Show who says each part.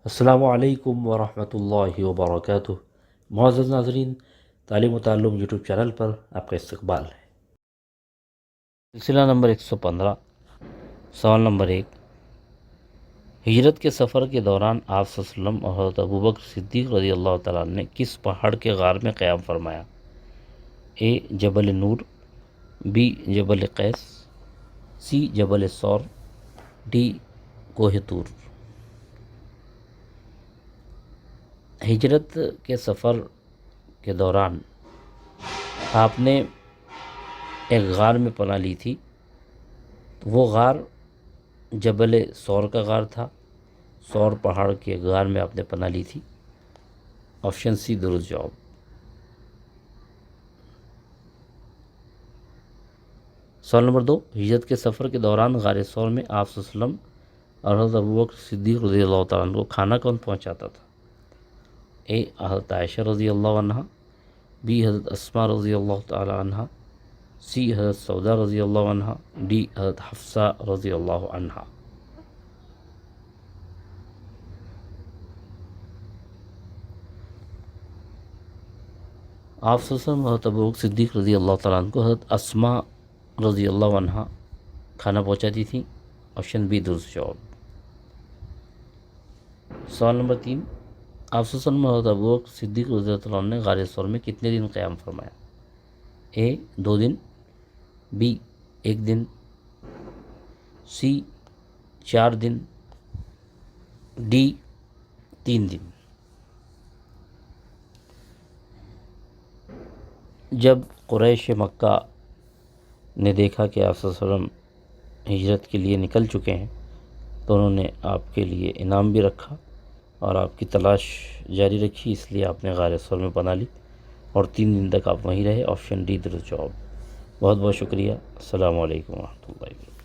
Speaker 1: السلام علیکم ورحمۃ اللہ وبرکاتہ۔ معزز ناظرین، تعلیم و تعلم یوٹیوب چینل پر آپ کا استقبال ہے۔ سلسلہ نمبر 115، سوال نمبر 1، ہجرت کے سفر کے دوران آپ صلی اللہ علیہ وسلم اور حضرت ابوبکر صدیق رضی اللہ تعالیٰ عنہ نے کس پہاڑ کے غار میں قیام فرمایا؟ اے جبل نور، بی جبل قیس، سی جبل ثور، ڈی کوہ طور۔ ہجرت کے سفر کے دوران آپ نے ایک غار میں پناہ لی تھی، وہ غار جبل ثور کا غار تھا۔ ثور پہاڑ کے غار میں آپ نے پناہ لی تھی۔ آپشن سی درست جواب۔ سوال نمبر 2، ہجرت کے سفر کے دوران غار ثور میں آپ صلی اللہ علیہ وسلم اور حضرت ابوبکر صدیق رضی اللہ تعالیٰ عنہ کو کھانا کون پہنچاتا تھا؟ اے حضرت عائشہ رضی اللہ عنہ، بی حضرت اسماء رضی اللہ تعالی عنہ، سی حضرت سودا رضی اللہ عنہ، ڈی حضرت حفصہ رضی اللہ عنہ۔ آپ صلی اللہ علیہ وسلم حضرت ابوبکر صدیق رضی اللہ تعالیٰ عنہ کو حضرت اسماء رضی اللہ عنہ کھانا پہنچاتی تھیں۔ آپشن بی درست جواب۔ سوال نمبر 3، آپ صلی اللہ علیہ وسلم حضرت ابوبکر صدیق رضی اللہ عنہ نے غار ثور میں کتنے دن قیام فرمایا؟ اے 2 دن، بی 1 دن، سی 4 دن، ڈی 3 دن۔ جب قریش مکہ نے دیکھا کہ آپ صلی اللہ علیہ وسلم ہجرت کے لیے نکل چکے ہیں تو انہوں نے آپ کے لیے انعام بھی رکھا اور آپ کی تلاش جاری رکھی، اس لیے آپ نے غار ثور میں پناہ لی اور 3 دن تک آپ وہیں رہے۔ آپشن ڈی درست جواب۔ بہت بہت شکریہ۔ السلام علیکم ورحمۃ اللہ وبرکاتہ۔